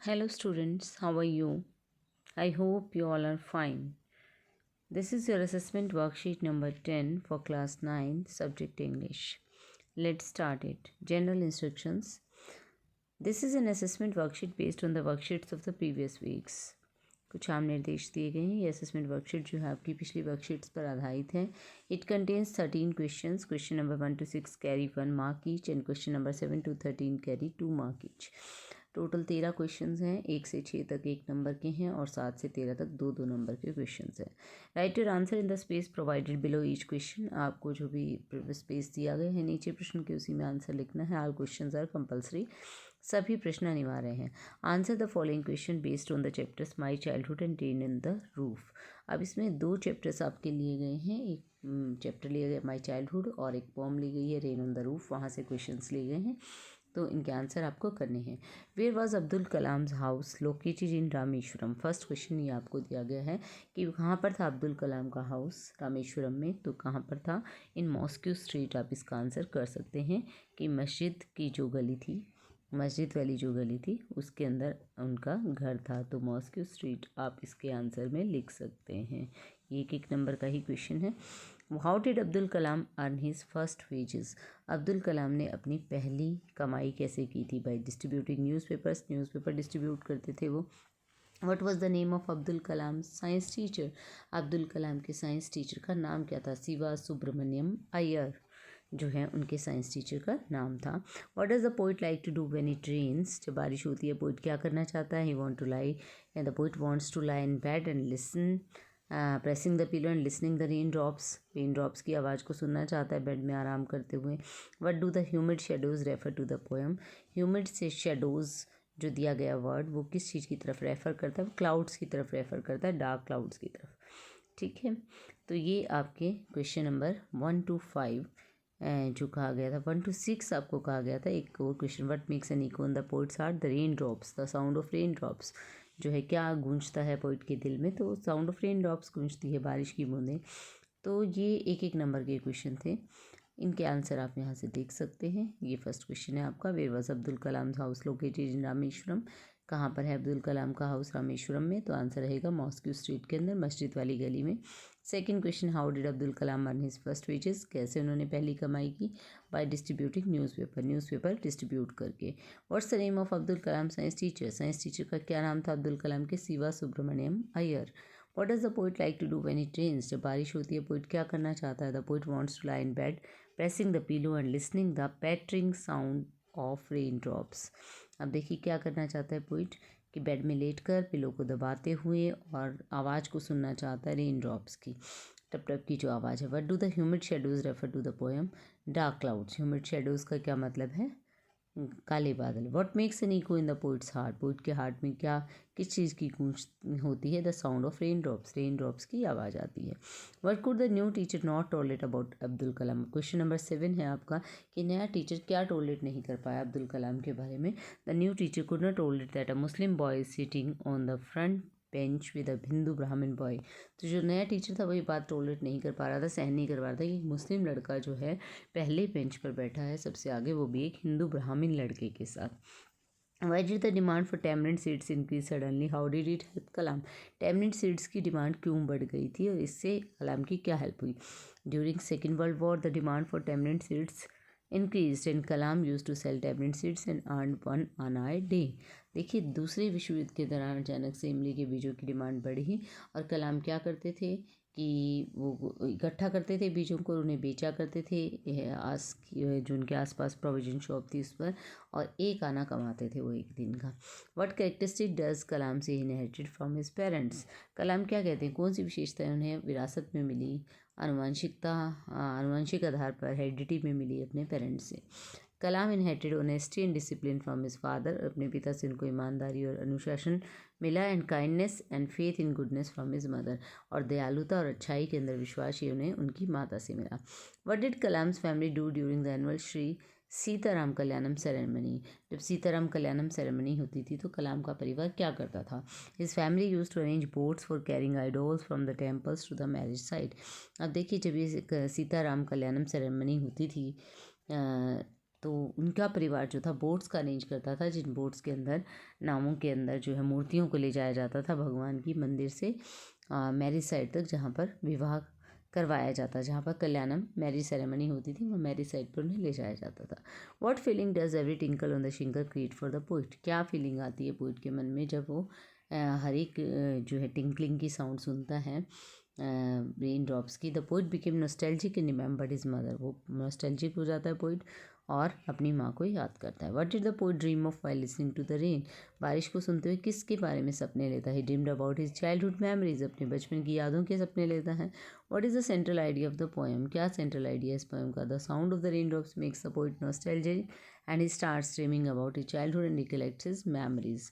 Hello students, how are you? I hope you all are fine. This is your assessment worksheet number 10 for class 9, subject English. Let's start it. General instructions. This is an assessment worksheet based on the worksheets of the previous weeks. कुछ आम निर्देश दिए गए हैं. ये assessment worksheet जो है आपकी पिछली वर्कशीट्स पर आधारित है. It contains 13 questions. Question number 1 to 6 carry 1 mark each and question number 7 to 13 carry 2 mark each. Total 13 questions हैं. 1 से 6 तक 1 नंबर के हैं और 7 से 13 तक 2-2 नंबर के क्वेश्चंस हैं. Right your answer in the space provided below each question. आपको जो भी स्पेस दिया गया है नीचे प्रश्न के उसी में आंसर लिखना है. All questions are compulsory. सभी प्रश्न अनिवार्य हैं. Answer the following question based on the chapters my childhood and rain in the roof. अब इसमें 2 चैप्टर्स आपके लिए गए हैं. एक चैप्टर लिया गया माई चाइल्डहुड और एक पोम ली गई है रेन ऑन द रूफ. वहाँ से क्वेश्चंस लिए गए हैं तो इनके आंसर आपको करने हैं. Where was Abdul Kalam house located in Rameshwaram. First question ये आपको दिया गया है कि कहाँ पर था अब्दुल कलाम का हाउस रामेश्वरम में. तो कहाँ पर था? इन मॉस्क्यू स्ट्रीट. आप इसका आंसर कर सकते हैं कि मस्जिद की जो गली थी, मस्जिद वाली जो गली थी उसके अंदर उनका घर था. तो मॉस्क्यू स्ट्रीट आप इसके आंसर में लिख सकते हैं. ये एक नंबर का ही क्वेश्चन है. How did Abdul Kalam earn his first wages. Abdul Kalam ने अपनी पहली कमाई कैसे की थी? By distributing newspapers. Newspaper distribute करते थे वो. What was the name of Abdul Kalam science teacher. Abdul Kalam के साइंस टीचर का नाम क्या था? शिवा सुब्रमण्यम अय्यर जो है उनके साइंस टीचर का नाम था. What does the poet like to do when it rains. जब बारिश होती है पोइट क्या करना चाहता है? He want to lie and the poet wants to lie in bed and listen pressing the pillow and listening the rain drops की आवाज़ को सुनना चाहता है बेड में आराम करते हुए. What do the humid shadows refer to the poem. Humid से शेडोज़ जो दिया गया वर्ड वो किस चीज़ की तरफ रेफ़र करता है? क्लाउड्स की तरफ रेफ़र करता है, डार्क क्लाउड्स की तरफ. ठीक है, तो ये आपके क्वेश्चन नंबर 1 to 5 जो कहा गया था. 1 to 6 आपको कहा गया था. एक और question, what makes an echo in the poet's heart. The rain drops. The sound of rain drops जो है क्या गूंजता है पोइट के दिल में? तो साउंड ऑफ रेन ड्रॉप्स गूंजती है, बारिश की बूंदें. तो ये एक नंबर के क्वेश्चन थे. इनके आंसर आप यहाँ से देख सकते हैं. ये फर्स्ट क्वेश्चन है आपका. Where was Abdul Kalam house located in Rameshwaram. कहाँ पर है अब्दुल कलाम का हाउस रामेश्वरम में? तो आंसर रहेगा मॉस्क्यू स्ट्रीट के अंदर, मस्जिद वाली गली में. Second question, how did Abdul Kalam earn his first wages. कैसे उन्होंने पहली कमाई की? बाय डिस्ट्रीब्यूटिंग न्यूज़पेपर डिस्ट्रीब्यूट करके. What's the name of Abdul Kalam science teacher. Science teacher का क्या नाम था अब्दुल कलाम के? Shiva Subramaniam Iyer. What does the poet like to do when it rains. जब बारिश होती है पोइट क्या करना चाहता है? The poet wants to lie in bed pressing the pillow and listening the पैटरिंग sound of rain drops. अब देखिए क्या करना चाहता है पोइट कि बेड में लेटकर पिलो को दबाते हुए और आवाज़ को सुनना चाहता है रेन ड्रॉप्स की, टप टप की जो आवाज़ है. What do the humid shadows refer to the poem. Dark clouds. Humid shadows का क्या मतलब है? काले बादल. What makes an echo in the poet's heart. Poet के हार्ट में क्या किस चीज़ की गूंज होती है? The sound of rain drops की आवाज़ आती है. What could the new teacher not tolerate about Abdul Kalam. Question number 7 है आपका कि नया टीचर क्या टॉलरेट नहीं कर पाया अब्दुल कलाम के बारे में. The new teacher could not tolerate that a Muslim boy is sitting on the front bench with a Hindu ब्राह्मण बॉय. तो जो नया टीचर था वही बात टॉलरेट नहीं कर पा रहा था, सहन नहीं कर पा रहा था कि मुस्लिम लड़का जो है पहले बेंच पर बैठा है सबसे आगे, वो भी एक हिंदू ब्राह्मण लड़के के साथ. Why did the demand for tamarind seeds increase suddenly? How did it help Kalam. tamarind seeds की डिमांड क्यों बढ़ गई थी और इससे कलाम की क्या हेल्प हुई? During Second World War, the demand for tamarind seeds increased and Kalam used to sell tamarind seeds and earned 1 anna a day. देखिए दूसरे विश्व युद्ध के दौरान अचानक से इमली के बीजों की डिमांड बढ़ी और कलाम क्या करते थे कि वो इकट्ठा करते थे बीजों को, उन्हें बेचा करते थे जो उनके आसपास प्रोविजन शॉप थी उस पर, और 1 आना कमाते थे वो एक दिन का. व्हाट कैरेक्टरिस्टिक डज कलाम से इनहेरिटेड फ्रॉम हिज पेरेंट्स. कलाम क्या कहते हैं कौन सी विशेषताएं उन्हें विरासत में मिली? आनुवंशिक आधार पर हेरिडिटी में मिली अपने पेरेंट्स से. Kalam inherited honesty and discipline from his father. अपने पिता से उनको ईमानदारी और अनुशासन मिला. And kindness and faith in goodness from his mother. और दयालुता और अच्छाई के अंदर विश्वास ये उन्हें उनकी माता से मिला. What did Kalam's family do during the annual Shri Sitaram Kalyanam ceremony. जब सीताराम कल्याणम सेरेमनी होती थी तो कलाम का परिवार क्या करता था? His family use to arrange boats for carrying idols from the temples to the marriage site. अब देखिए जब ये सीताराम कल्याणम सेरेमनी होती थी तो उनका परिवार जो था बोट्स का अरेंज करता था, जिन बोट्स के अंदर नावों के अंदर जो है मूर्तियों को ले जाया जाता था भगवान की मंदिर से मैरिज साइट तक, जहाँ पर विवाह करवाया जाता, जहाँ पर कल्याणम मैरिज सेरेमनी होती थी, वो मैरिज साइट पर उन्हें ले जाया जाता था। What feeling does every tinkle on the shingle create for the poet? क्या फीलिंग आती है पोइट के मन में जब वो हर एक जो है टिंकलिंग की साउंड सुनता है रेन ड्रॉप्स की? The poet became nostalgic and remembered his mother. वो नॉस्टैल्जिक हो जाता है पोइट और अपनी माँ को याद करता है। What did the poet dream of while listening to the rain? बारिश को सुनते हुए किसके बारे में सपने लेता है? He dreamed about his childhood memories. अपने बचपन की यादों के सपने लेता है। What is the central idea of the poem? क्या सेंट्रल आइडिया इस पोएम का? The sound of the rain drops makes the poet nostalgic and he starts dreaming about his childhood and recollects his memories.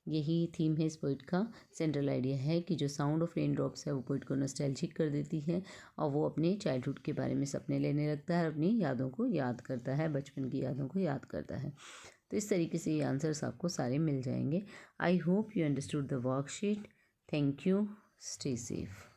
यही theme है इस poet का। Central idea है कि जो साउंड ऑफ रेन ड्रॉप्स है वो पोइट को नॉस्टैल्जिक कर देती है और वो अपने चाइल्डहुड के बारे में सपने लेने लगता है, अपनी यादों को याद करता है, बचपन की यादों को याद करता है। तो इस तरीके से ये आंसर्स आपको सारे मिल जाएंगे। I hope you understood the worksheet. Thank you. Stay safe.